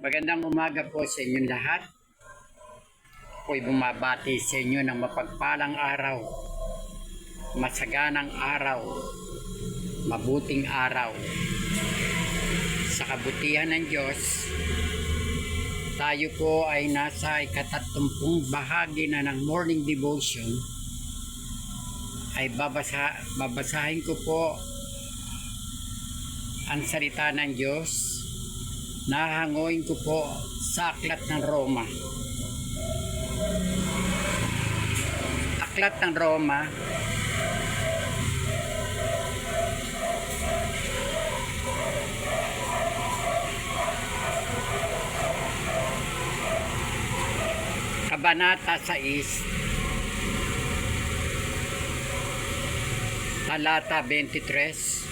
Magandang umaga po sa inyong lahat. Ako'y bumabati sa inyo ng mapagpalang araw, masaganang araw, mabuting araw. Sa kabutihan ng Diyos, tayo po ay nasa ika-30 bahagi na ng morning devotion. Ay babasahin ko po ang salita ng Diyos. Nahangoin ko po sa Aklat ng Roma. Aklat ng Roma, Kabanata 6, talata 23.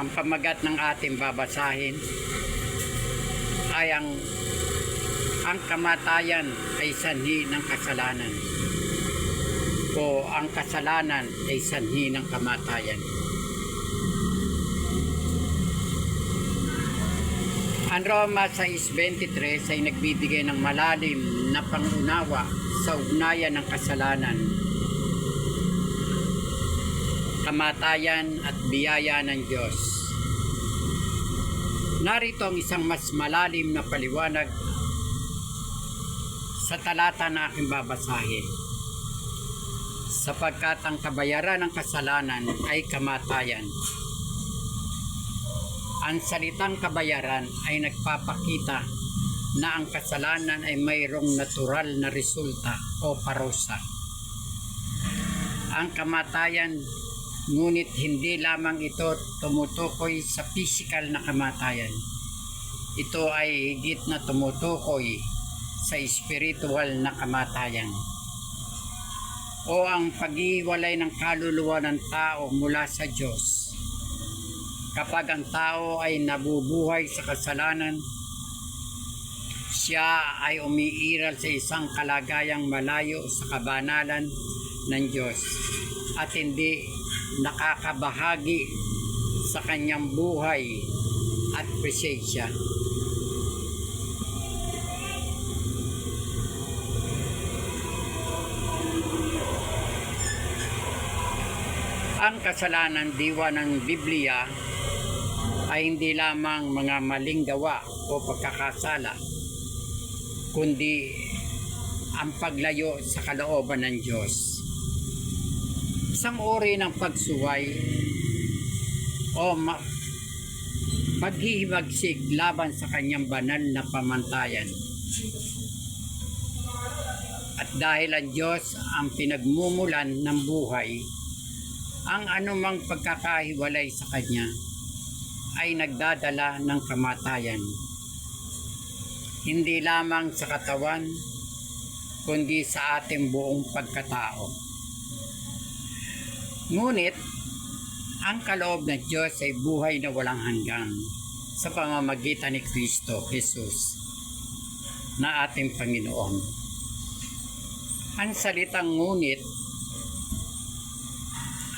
Ang pamagat ng ating babasahin ay ang kamatayan ay sanhi ng kasalanan, o ang kasalanan ay sanhi ng kamatayan. Ang Roma 6:23 ay nagbibigay ng malalim na pangunawa sa ugnayan ng kasalanan, kamatayan at biyaya ng Diyos. Narito ang isang mas malalim na paliwanag sa talata na aking babasahin. Sapagkat ang kabayaran ng kasalanan ay kamatayan. Ang salitang kabayaran ay nagpapakita na ang kasalanan ay mayroong natural na resulta o parusa. Ang kamatayan, ngunit hindi lamang ito tumutukoy sa physical na kamatayan. Ito ay higit na tumutukoy sa spiritual na kamatayan, o ang paghiwalay ng kaluluwa ng tao mula sa Diyos. Kapag ang tao ay nabubuhay sa kasalanan, siya ay umiiral sa isang kalagayang malayo sa kabanalan ng Diyos at hindi nakakabahagi sa kanyang buhay at presensya. Ang kasalanan diwa ng Biblia ay hindi lamang mga maling gawa o pagkakasala, kundi ang paglayo sa kalooban ng Diyos. Isang uri ng pagsuway o paghihimagsik laban sa kanyang banal na pamantayan. At dahil ang Diyos ang pinagmumulan ng buhay, ang anumang pagkakahiwalay sa Kanya ay nagdadala ng kamatayan. Hindi lamang sa katawan, kundi sa ating buong pagkatao. Ngunit, ang kaloob ng Diyos ay buhay na walang hanggan sa pamamagitan ni Kristo Jesus na ating Panginoon. Ang salitang ngunit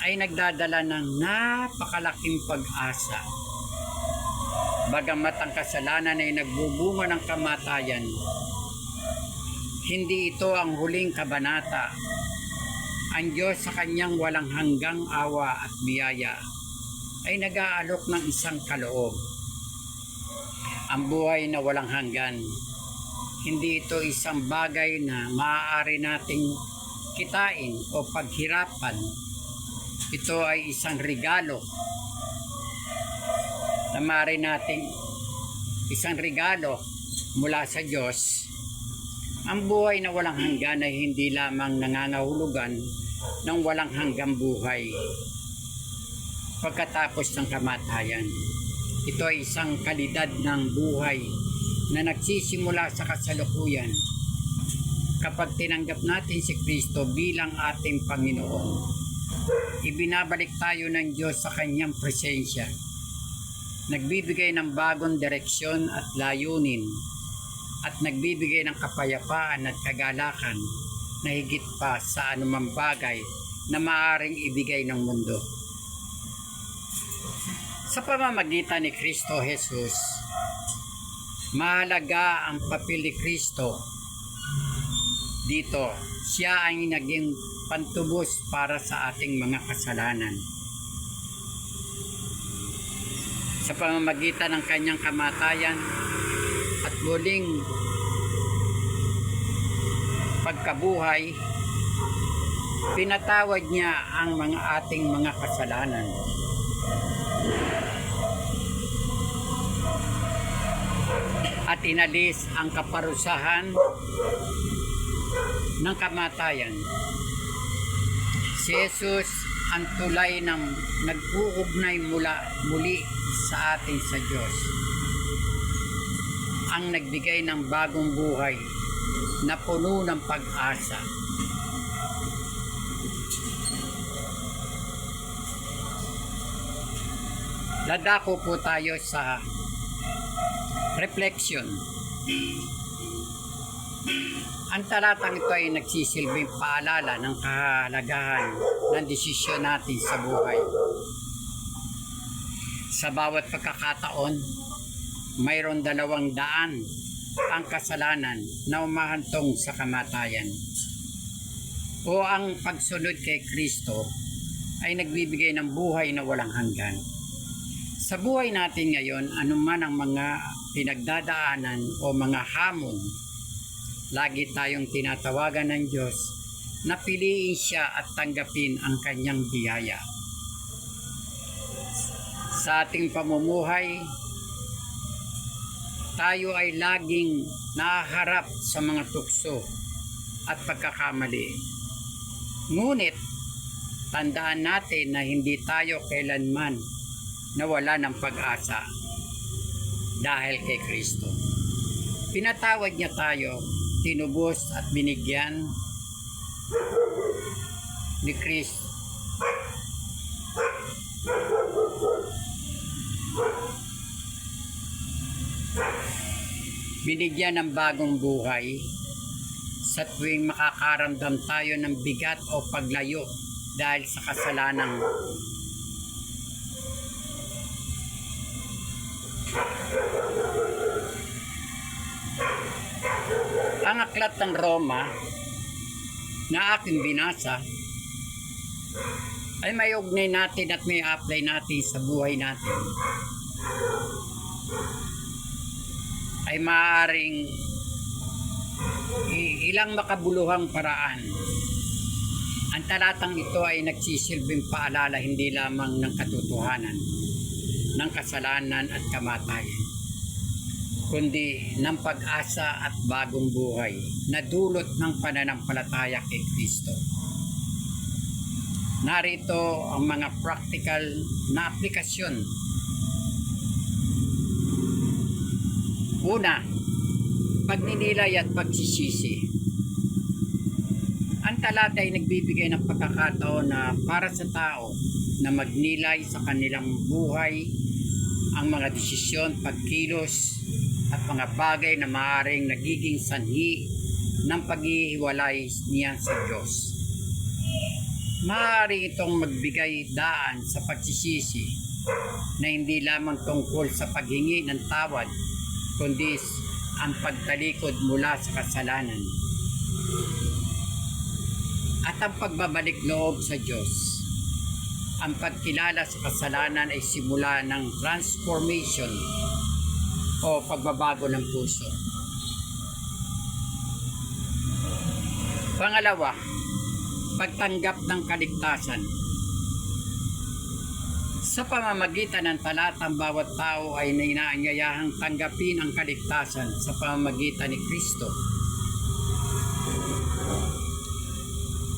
ay nagdadala ng napakalaking pag-asa. Bagamat ang kasalanan ay nagbubunga ng kamatayan, hindi ito ang huling kabanata. Ang Diyos sa kanyang walang hanggang awa at biyaya ay nag-aalok ng isang kaloob. Ang buhay na walang hanggan, hindi ito isang bagay na maaari nating kitain o paghirapan. Ito ay isang regalo na maaari nating isang regalo mula sa Diyos. Ang buhay na walang hanggan ay hindi lamang nangangahulugan ng walang hanggang buhay pagkatapos ng kamatayan. Ito ay isang kalidad ng buhay na nagsisimula sa kasalukuyan kapag tinanggap natin si Kristo bilang ating Panginoon. Ibinabalik tayo ng Diyos sa kanyang presensya, nagbibigay ng bagong direksyon at layunin, at nagbibigay ng kapayapaan at kagalakan na higit pa sa anumang bagay na maaaring ibigay ng mundo. Sa pamamagitan ni Kristo Jesus, mahalaga ang papel ni Kristo dito. Siya ay naging pantubos para sa ating mga kasalanan. Sa pamamagitan ng kanyang kamatayan at muling pagkabuhay, pinatawad niya ang ating mga kasalanan. At inalis ang kaparusahan ng kamatayan. Si Jesus ang tulay ng nag-uugnay muli sa atin sa Diyos. Ang nagbigay ng bagong buhay na puno ng pag-asa. Dadako po tayo sa reflection. Ang talatang ito ay nagsisilbing paalala ng kahalagahan ng desisyon natin sa buhay. Sa bawat pagkakataon, mayroon 200 ang kasalanan na umahantong sa kamatayan. O ang pagsunod kay Kristo ay nagbibigay ng buhay na walang hanggan. Sa buhay natin ngayon, anuman ang mga pinagdadaanan o mga hamon, lagi tayong tinatawagan ng Diyos na piliin siya at tanggapin ang kanyang biyaya. Sa ating pamumuhay, tayo ay laging nahaharap sa mga tukso at pagkakamali. Ngunit, tandaan natin na hindi tayo kailanman nawala ng pag-asa dahil kay Kristo. Pinatawad niya tayo, tinubos at binigyan ni Kristo ng bagong buhay sa tuwing makakaramdam tayo ng bigat o paglayo dahil sa kasalanan. Ang aklat ng Roma na aking binasa ay may ugnay natin at may apply natin sa buhay natin. Ay maaaring ilang makabuluhang paraan. Ang talatang ito ay nagsisilbing paalala hindi lamang ng katotohanan, ng kasalanan at kamatayan, kundi ng pag-asa at bagong buhay na dulot ng pananampalataya kay Kristo. Narito ang mga practical na aplikasyon. Una, pagninilay at pagsisisi. Ang talata ay nagbibigay ng pagkakataon na para sa tao na magnilay sa kanilang buhay ang mga desisyon, pagkilos at mga bagay na maaaring nagiging sanhi ng paghihiwalay niya sa Diyos. Maaari itong magbigay daan sa pagsisisi na hindi lamang tungkol sa paghingi ng tawad, kundi ang pagtalikod mula sa kasalanan at ang pagbabalik loob sa Diyos. Ang pagkilala sa kasalanan ay simula ng transformation o pagbabago ng puso. Pangalawa, pagtanggap ng kaligtasan. Sa pamamagitan ng talata, ang bawat tao ay inaanyayahang tanggapin ang kaligtasan sa pamamagitan ni Kristo.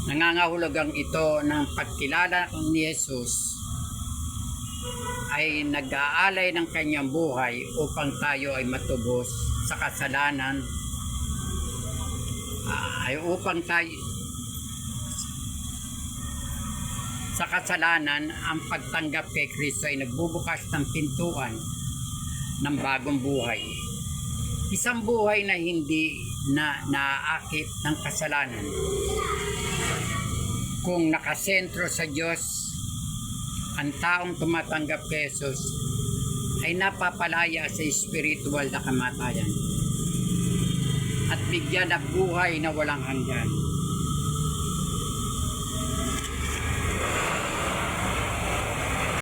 Nangangahulugang ito ng pagkilala ni Jesus ay nag-aalay ng kanyang buhay upang tayo ay matubos sa kasalanan, upang tayo sa kasalanan. Ang pagtanggap kay Kristo ay nagbubukas ng pintuan ng bagong buhay. Isang buhay na hindi na naaakit ng kasalanan. Kung nakasentro sa Diyos Ang taong tumatanggap kay Jesus ay napapalaya sa spiritual na kamatayan at bigyan ng buhay na walang hanggan.